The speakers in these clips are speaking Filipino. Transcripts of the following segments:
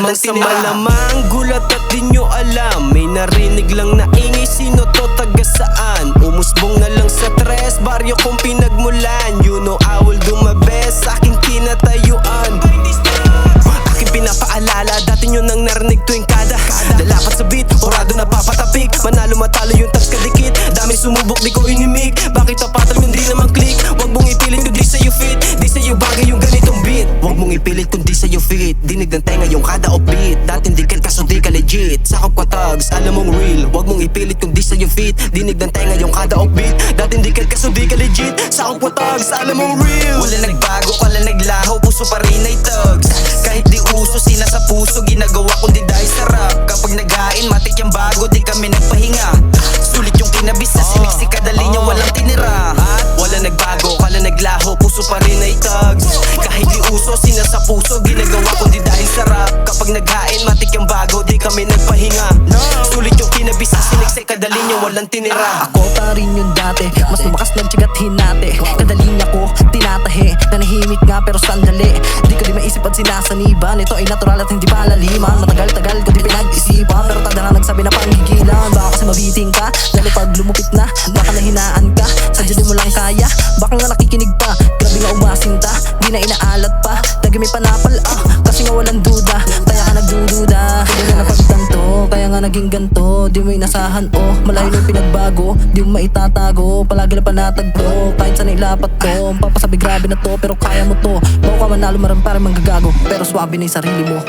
walang tinira. Malamang gulat at di nyo alam, may narinig lang na ingay, sino to, taga saan? Umusbong na lang sa tres, baryo kong pinagmulan. You know I will do my best, sa aking kinatayuan. Aking pinapaalala, dati nyo nang narinig tuwing kada lalapat sa beat, orado na papatapik. Manalo matalo yung tags kadikit, daming sumubok di ko inimik. Bakit tapatan yung di naman click? Huwag mong ipilit kung di sa'yo fit, di sa'yo bagay yung ganitong beat. Huwag mong ipilit kung di sa'yo fit, dinig ng tenga yung kada offbeat. Dati hindi ka kaso di ka legit, sakop ka tags, alam mong real. Huwag mong ipilit kung di sa'yo fit, dinig ng tenga yung kada offbeat. Dati hindi ka kaso di ka legit, sakop ka tags, alam mong real. Wala nagbago, wala naglaho, puso pa rin ay tags. Kahit di uso, sina sa puso, ginagawa kundi dahil sarap. Kapag naghain, matik yung bago, di kami nagpahinga. Sulit yung kinabisa, siniksik kadali niya, walang tinira. Wala nagbago, wala naglaho, puso pa rin ay tags. Kahit di uso, sina sa puso, ginagawa kundi dahil sarap. Kapag naghain, matik yung bago, di kami nagpahinga. Sulit yung kinabisa, siniksik kadali niya, walang tinira. Ako pa rin yung dati, mas lumakas ng tiyagat hinati. Kadali niya ko, tinatahi, nanahimik nga pero sandali. Di ko di maisip at sinasaniban, ito ay natural at hindi palaliman. Matagal-tagal ko di pinag-isipan, pero tada na nagsabi na panggigilan. Baka kasi mabiting ka, lalo pag lumupit na, baka nahinaan ka, sadya di mo lang kaya, baka nga nakikinig pa. Grabe nga umasinta, di na inaalat pa, lagi may panapal kasi nga walang duda. Kaya ka nagdududa, hindi na napagtanto, kaya nga naging ganto. Di mo inasahan malayo na yung pinagbago, di mo maitatago, palagi na panatag to. Kahit saan ilapat to, papasabi grabe na to, pero kaya mo to. Bago ka manalo maram parang manggagago, pero swabe na yung sarili mo.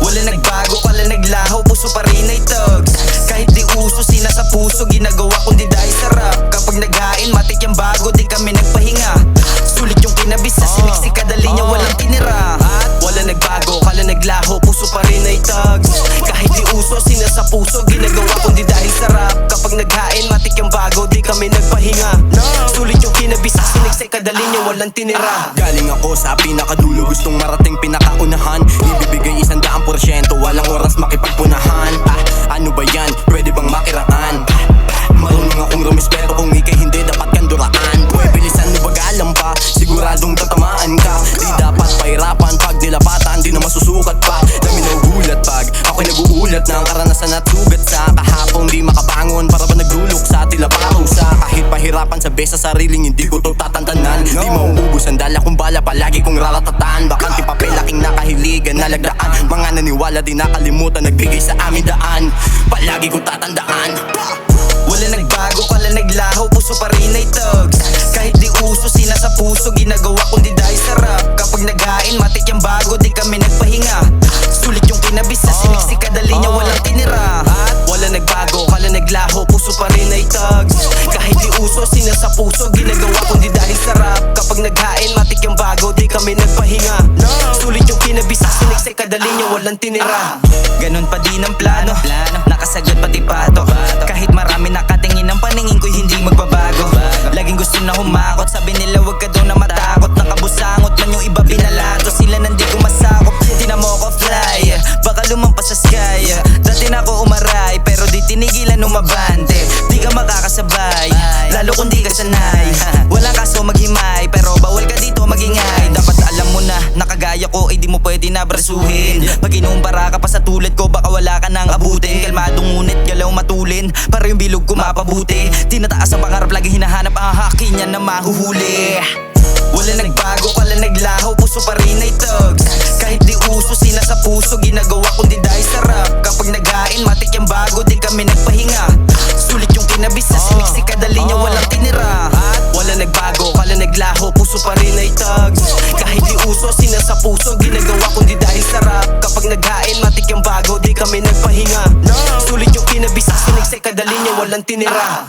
Wala nagbago, wala naglaho, puso pa rin ay tags. Kahit di uso, sina sa puso, ginagawa kundi dahil sarap. Kapag naghain, matik yung bago, di kami nagpahinga. Sulit yung kinabisa, siniksik kadali niya, walang tinira. Wala nagbago, wala naglaho, puso pa rin ay tags. Kahit di uso, sina sa puso, ginagawa kundi dahil sarap. Kapag naghain, matik yung bago, di kami nagpahinga. Sulit yung kinabisa, siniksik kadali niya, walang tinira. Galing ako sa pinakadulo, gustong marating pinakaunahan. Ibibigay 100%, walang oras makipagpunahan. Ano ba yan? Pwede bang makiraan? Marunong akong rumispeto, kung ikay hindi dapat kang duraan. Pwede bilisan mo baga alam pa, siguradong tatamaan ka. Di dapat pahirapan, pag nilapatan di na masusukat pa. Dami nagugulat pag ako'y naguulat ng karanasan at sugat sa kahapong di makabangon. Para ba naglulok sa tila parusa? Kahit pahirapan sa besa sariling hindi ko to tatantanan. Di mauubos ang dala kong bala, palagi kong raratatan. Bakanting papel, aking nakahiligan, nalagdaan. Mga naniwala di nakalimutan, nagbigay sa amin daan. Palagi ko tatandaan. Wala nagbago, wala naglaho, puso pa rin ay tags. Kahit di uso, sina sa puso, ginagawa kundi dahil sarap. Kapag naghain, matik yung bago, di kami nagpahinga. Sulit yung kinabisa, siniksik kadali niya, walang tinira. Wala nagbago, wala naglaho, puso pa rin ay tags. Kahit di uso, sina sa puso, ginagawa kundi dahil sarap. Kapag naghain, matik yung bago, di kami nagpahinga. Sulit yung kinabisa, siniksik kadali niya, walang tinira. Ganon pa din ang plano, nakasagot pati pato. Kahit marami nakatingin ang paningin ko'y hindi magbabago. Laging gusto na humakot, sabi nila wag ka daw na matakot. Nakabusangot man yung iba binalato, sila nandi ko masakop. Di na mo ko fly, baka lumampas sa sky. Dati na ako umaray, pero di tinigilan umabante. Di ka makakasabay, lalo kung di ka sanay. Walang kaso maghimay, pero bawal ka dito magingay. Dapat alam mo na, nakagaya ko ay di mo pwede na brasuhin. Pag inuumpara ka pa sa tulad ko, baka wala ka nang abutin. Kalmadong ngunit galaw matulin, para yung bilog ko mapabuti. Tinataas ang pangarap, lagi hinahanap ang hakin niya na mahuhuli. Wala nagbago, wala naglaho, puso pa rin ay tags. Kahit di uso, sina sa puso, ginagawa kundi dahil sarap. Kapag naghain, matik yung bago, di kami nagpahinga. Sulit yung kinabisa, siniksik kadali niya, walang tinira. Wala nagbago, wala naglaho, puso pa rin ay tags. Kahit di uso, sina sa puso, ginagawa kundi dahil sarap. Kapag naghain, matik yung bago, di kami nagpahinga. Sulit yung kinabisa, siniksik kadali niya, walang tinira.